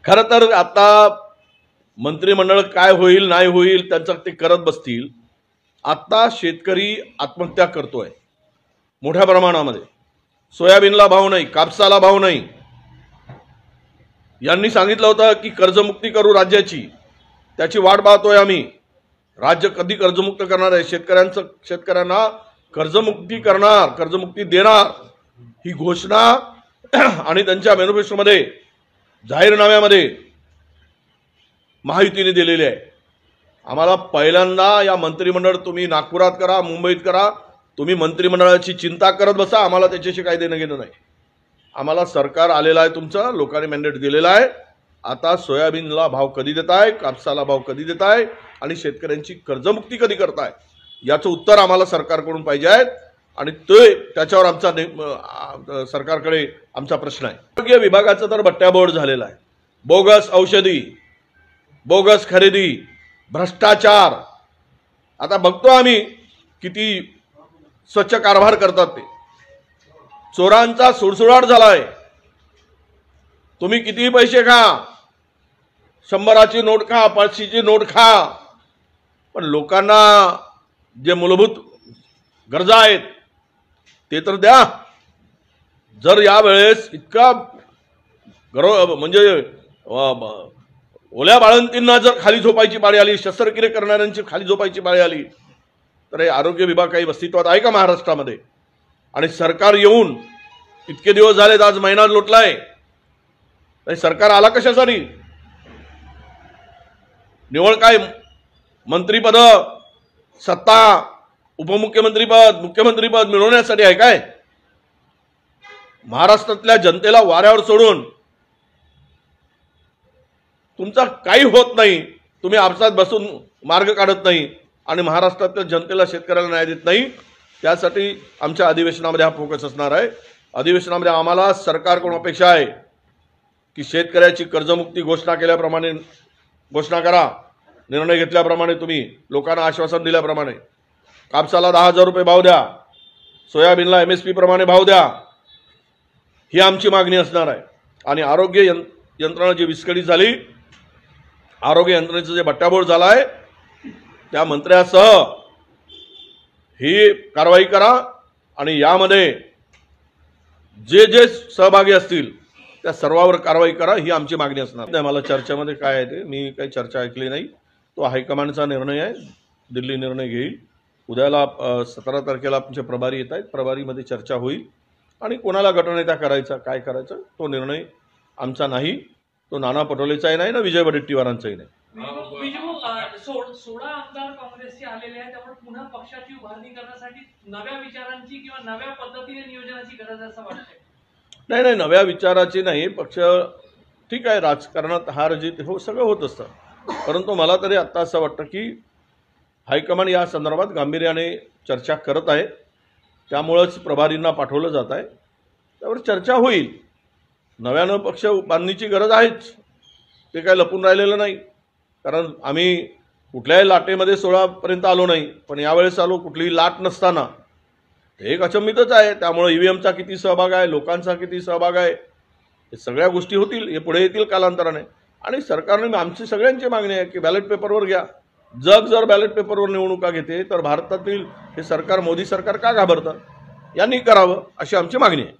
खरं तर आता मंत्रिमंडळ काय होईल नाही होईल त्यांचं ते करत बसतील। आता शेतकरी आत्महत्या करतोय मोठ्या प्रमाणामध्ये। सोयाबीनला भाव नाही, कापसाला भाव नाही। यांनी सांगितलं होतं की कर्जमुक्ती करू राज्याची, त्याची वाट पाहतोय आम्ही। राज्य कधी कर्जमुक्त करणार आहे? शेतकऱ्यांना कर्जमुक्ती करणार, कर्जमुक्ती देणार ही घोषणा आणि त्यांच्या मॅनिफेस्टोमध्ये जाहीरनाम्यामध्ये महायुतीने दिलेली आहे। आम्हाला पहिल्यांदा या मंत्रिमंडळ तुम्ही नागपुरात करा, मुंबईत करा, तुम्ही मंत्रिमंडळाची चिंता करत बसा, आम्हाला त्याच्याशी काही देणं घेणं नाही। आम्हाला सरकार आलेलं आहे, तुमचं लोकांनी मॅन्डेट दिलेला आहे। आता सोयाबीनला भाव कधी देताय, कापसाला भाव कधी देताय आणि शेतकऱ्यांची कर्जमुक्ती कधी करताय, याचं उत्तर आम्हाला सरकारकडून पाहिजे आहे। आणि त्याच्यावर आमचा सरकारकडे आमचा प्रश्न आहे। आरोग्य विभागाचं तर बट्ट्याबोळ झालेला आहे। बोगस औषधी, बोगस खरेदी, भ्रष्टाचार। आता बघतो आम्ही किती स्वच्छ कारभार करतात ते। चोरांचा सुळसुळाट झालाय। तुम्ही कितीही पैसे खा, 100ची नोट खा, 500ची नोट खा, पण लोकांना जे मूलभूत गरजा आहेत ते तर द्या। जर या वेळेस इतका म्हणजे ओल्या बाळंतींना जर खाली झोपायची पाळी आली, शस्त्रक्रिया करणाऱ्यांची खाली झोपायची पाळी आली, तर हे आरोग्य विभाग काही अस्तित्वात आहे का महाराष्ट्रामध्ये? आणि सरकार येऊन इतके दिवस झालेत, आज महिना लोटलाय, तर सरकार आला कशासाठी? निवळ काय मंत्रीपद, सत्ता, उपमुख्यमंत्रीपद, मुख्यमंत्रीपद मिळवण्यासाठी आहे काय? महाराष्ट्रातल्या जनतेला वाऱ्यावर सोडून तुमचा काही होत नाही, तुम्ही आपसात बसून मार्ग काढत नाही आणि महाराष्ट्रातल्या जनतेला, शेतकऱ्याला न्याय देत नाही। त्यासाठी आमच्या अधिवेशनामध्ये हा फोकस असणार आहे। अधिवेशनामध्ये आम्हाला सरकारकडून अपेक्षा आहे की शेतकऱ्याची कर्जमुक्ती घोषणा केल्याप्रमाणे घोषणा करा, निर्णय घेतल्याप्रमाणे, तुम्ही लोकांना आश्वासन दिल्याप्रमाणे। कापसाला 10,000 रुपये भाव द्या, सोयाबीनला MSP प्रमाणे भाव द्या, ही आमची मागणी असणार आहे। आणि आरोग्य यंत्रणा जी विस्कळीत झाली, आरोग्य यंत्रणेचं जे बट्ट्याबोळ झाला आहे, त्या मंत्र्यासह ही कारवाई करा आणि यामध्ये जे जे सहभागी असतील त्या सर्वांवर कारवाई करा, ही आमची मागणी असणार। मला चर्चेमध्ये काय आहे ते मी काही चर्चा ऐकली नाही, तो हायकमांडचा निर्णय आहे, दिल्ली निर्णय घेईल। उद्याला 17 तारखेला आमचे प्रभारी येत आहेत, प्रभारीमध्ये चर्चा होईल आणि कोणाला गटनेता करायचा, काय करायचं तो निर्णय आमचा नाही, तो नाना पटोलेचाही नाही ना विजय वडेट्टीवारांचाही नाही। 16 आमदार काँग्रेसचे आलेले आहेत, त्यामुळे पुन्हा पक्षाची उभारणी करण्यासाठी नव्या विचारांची किंवा नव्या पद्धतीने नियोजनाची गरज आहे असं वाटतंय? नाही, नव्या विचाराची नाही। पक्ष ठीक आहे, राजकारणात हार जीत हो सगळं होत असतं, परंतु मला तरी आता असं वाटतं की हायकमांड या संदर्भात गांभीर्याने चर्चा करत आहे, त्यामुळेच प्रभारींना पाठवलं जात आहे, त्यावर चर्चा होईल। नव्यानं पक्ष बांधणीची गरज आहेच, ते काय लपून राहिलेलं नाही, कारण आम्ही कुठल्याही लाटेमध्ये 16 पर्यंत आलो नाही, पण यावेळेस आलो कुठलीही लाट नसताना। एक अचंबितच आहे, त्यामुळे EVMचा किती सहभाग आहे, लोकांचा किती सहभाग आहे, हे सगळ्या गोष्टी होतील, हे पुढे येतील कालांतराने। आणि सरकारने आमची सगळ्यांची मागणी आहे की बॅलेट पेपरवर घ्या। जग जर बॅलेट पेपरवर निवडणुका घेते तर भारतातील हे सरकार, मोदी सरकार का घाबरतं? यांनी करावं अशी आमची मागणी आहे।